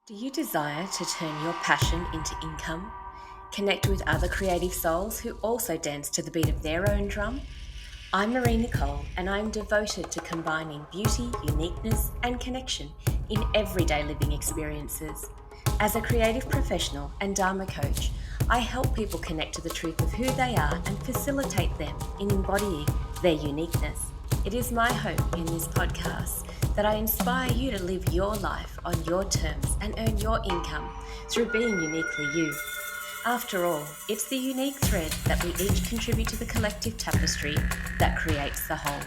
Do you desire to turn your passion into income? Connect with other creative souls who also dance to the beat of their own drum? I'm Marie-Nicole, and I'm devoted to combining beauty, uniqueness, and connection in everyday living experiences. As a creative professional and Dharma coach, I help people connect to the truth of who they are and facilitate them in embodying their uniqueness. It is my hope in this podcast that I inspire you to live your life on your terms and earn your income through being uniquely you. After all, it's the unique thread that we each contribute to the collective tapestry that creates the whole.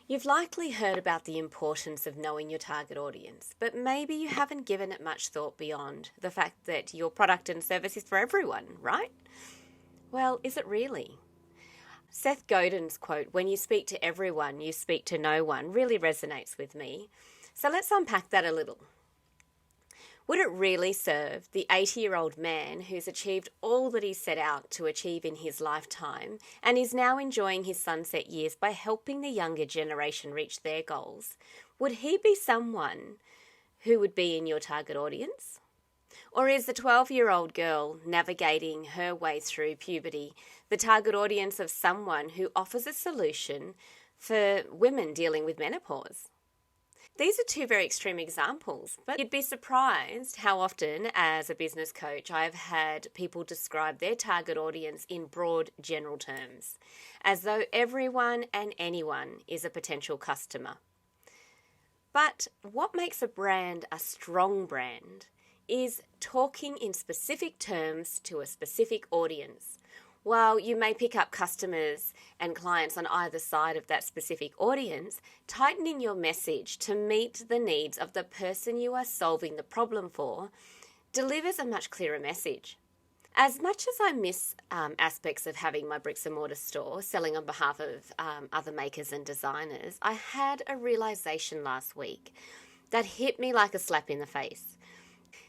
You've likely heard about the importance of knowing your target audience, but maybe you haven't given it much thought beyond the fact that your product and service is for everyone, right? Well, is it really? Seth Godin's quote, "When you speak to everyone, you speak to no one," really resonates with me. So let's unpack that a little. Would it really serve the 80-year-old man who's achieved all that he set out to achieve in his lifetime and is now enjoying his sunset years by helping the younger generation reach their goals? Would he be someone who would be in your target audience? Or is the 12-year-old girl navigating her way through puberty the target audience of someone who offers a solution for women dealing with menopause? These are two very extreme examples, but you'd be surprised how often, as a business coach, I've had people describe their target audience in broad, general terms, as though everyone and anyone is a potential customer. But what makes a brand a strong brand is talking in specific terms to a specific audience. While you may pick up customers and clients on either side of that specific audience, tightening your message to meet the needs of the person you are solving the problem for delivers a much clearer message. As much as I miss aspects of having my bricks and mortar store, selling on behalf of other makers and designers, I had a realization last week that hit me like a slap in the face.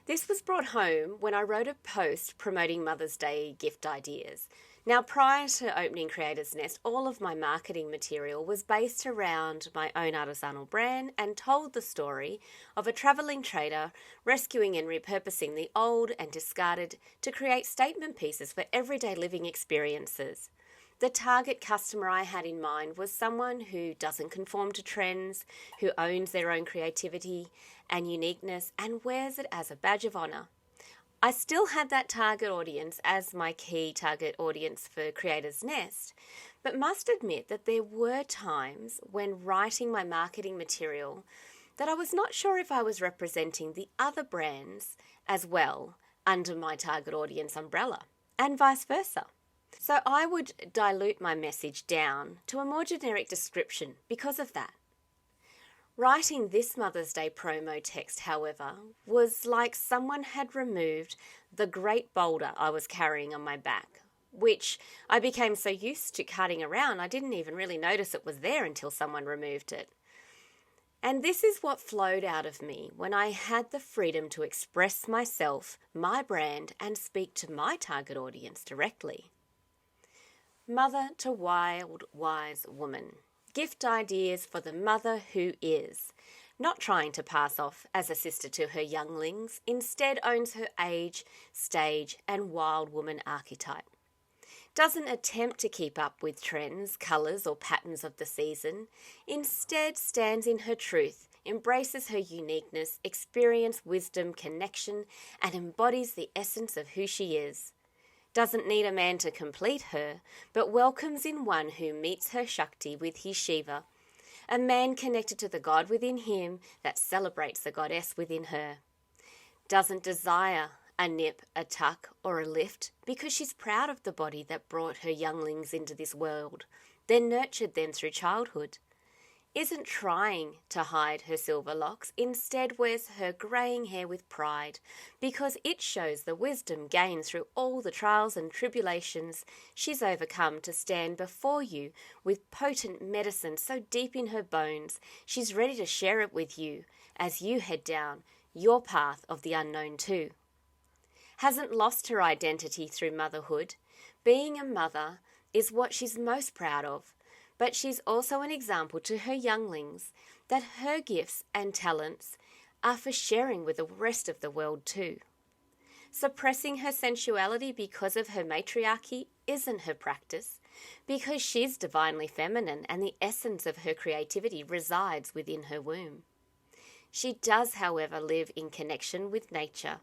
This was brought home when I wrote a post promoting Mother's Day gift ideas. Now, prior to opening Creator's Nest, all of my marketing material was based around my own artisanal brand and told the story of a travelling trader rescuing and repurposing the old and discarded to create statement pieces for everyday living experiences. The target customer I had in mind was someone who doesn't conform to trends, who owns their own creativity and uniqueness and wears it as a badge of honour. I still had that target audience as my key target audience for Creator's Nest, but must admit that there were times when writing my marketing material that I was not sure if I was representing the other brands as well under my target audience umbrella, and vice versa. So I would dilute my message down to a more generic description because of that. Writing this Mother's Day promo text, however, was like someone had removed the great boulder I was carrying on my back, which I became so used to carting around I didn't even really notice it was there until someone removed it. And this is what flowed out of me when I had the freedom to express myself, my brand, and speak to my target audience directly. Mother to wild, wise woman. Gift ideas for the mother who is, not trying to pass off as a sister to her younglings, instead owns her age, stage, and wild woman archetype. Doesn't attempt to keep up with trends, colours, or patterns of the season, instead stands in her truth, embraces her uniqueness, experience, wisdom, connection, and embodies the essence of who she is. Doesn't need a man to complete her, but welcomes in one who meets her Shakti with his Shiva, a man connected to the God within him that celebrates the goddess within her. Doesn't desire a nip, a tuck, or a lift because she's proud of the body that brought her younglings into this world, then nurtured them through childhood. Isn't trying to hide her silver locks, instead wears her greying hair with pride, because it shows the wisdom gained through all the trials and tribulations she's overcome to stand before you with potent medicine so deep in her bones, she's ready to share it with you as you head down your path of the unknown too. Hasn't lost her identity through motherhood, Being a mother is what she's most proud of, but she's also an example to her younglings that her gifts and talents are for sharing with the rest of the world too. Suppressing her sensuality because of her matriarchy isn't her practice, because she's divinely feminine and the essence of her creativity resides within her womb. She does, however, live in connection with nature,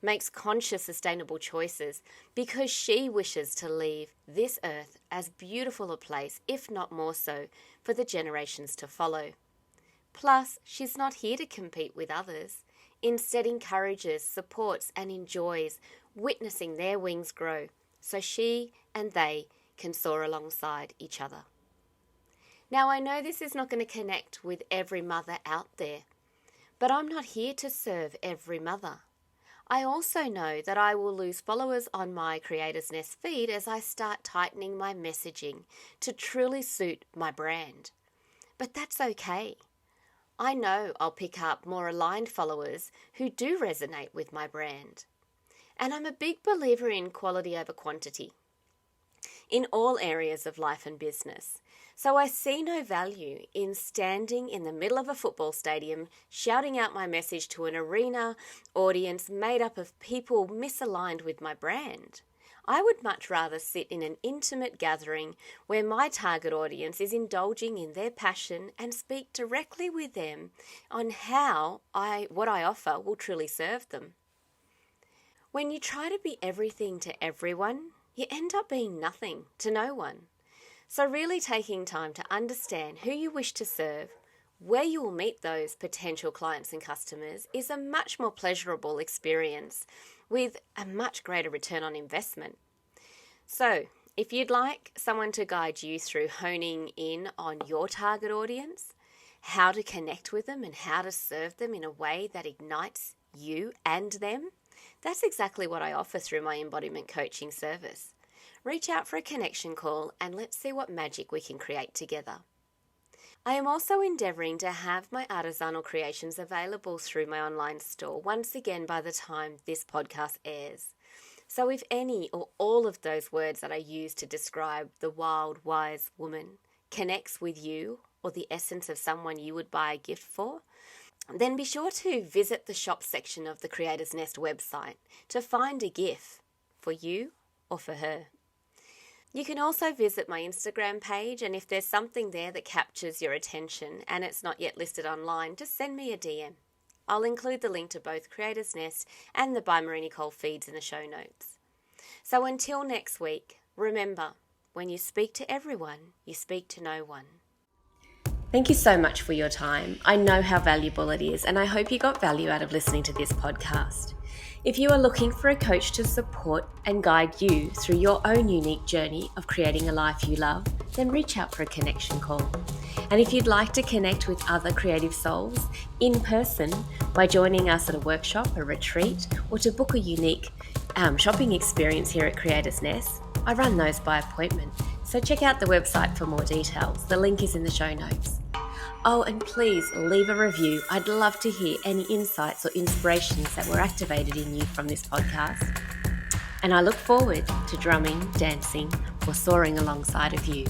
makes conscious, sustainable choices because she wishes to leave this earth as beautiful a place, if not more so, for the generations to follow. Plus, she's not here to compete with others. Instead, encourages, supports, and enjoys witnessing their wings grow so she and they can soar alongside each other. Now, I know this is not going to connect with every mother out there, but I'm not here to serve every mother. I also know that I will lose followers on my Creator's Nest feed as I start tightening my messaging to truly suit my brand. But that's okay. I know I'll pick up more aligned followers who do resonate with my brand. And I'm a big believer in quality over quantity in all areas of life and business. So I see no value in standing in the middle of a football stadium shouting out my message to an arena audience made up of people misaligned with my brand. I would much rather sit in an intimate gathering where my target audience is indulging in their passion and speak directly with them on how what I offer will truly serve them. When you try to be everything to everyone, you end up being nothing to no one. So really taking time to understand who you wish to serve, where you will meet those potential clients and customers is a much more pleasurable experience with a much greater return on investment. So, if you'd like someone to guide you through honing in on your target audience, how to connect with them and how to serve them in a way that ignites you and them, that's exactly what I offer through my embodiment coaching service. Reach out for a connection call and let's see what magic we can create together. I am also endeavouring to have my artisanal creations available through my online store once again by the time this podcast airs. So if any or all of those words that I use to describe the wild, wise woman connects with you or the essence of someone you would buy a gift for, then be sure to visit the shop section of the Creator's Nest website to find a gift for you or for her. You can also visit my Instagram page, and if there's something there that captures your attention and it's not yet listed online, just send me a DM. I'll include the link to both Creator's Nest and the By Marie-Nicole feeds in the show notes. So until next week, remember, when you speak to everyone, you speak to no one. Thank you so much for your time. I know how valuable it is, and I hope you got value out of listening to this podcast. If you are looking for a coach to support and guide you through your own unique journey of creating a life you love, then reach out for a connection call. And if you'd like to connect with other creative souls in person by joining us at a workshop, a retreat, or to book a unique shopping experience here at Creator's Nest, I run those by appointment. So check out the website for more details. The link is in the show notes. Oh, and please leave a review. I'd love to hear any insights or inspirations that were activated in you from this podcast. And I look forward to drumming, dancing, or soaring alongside of you.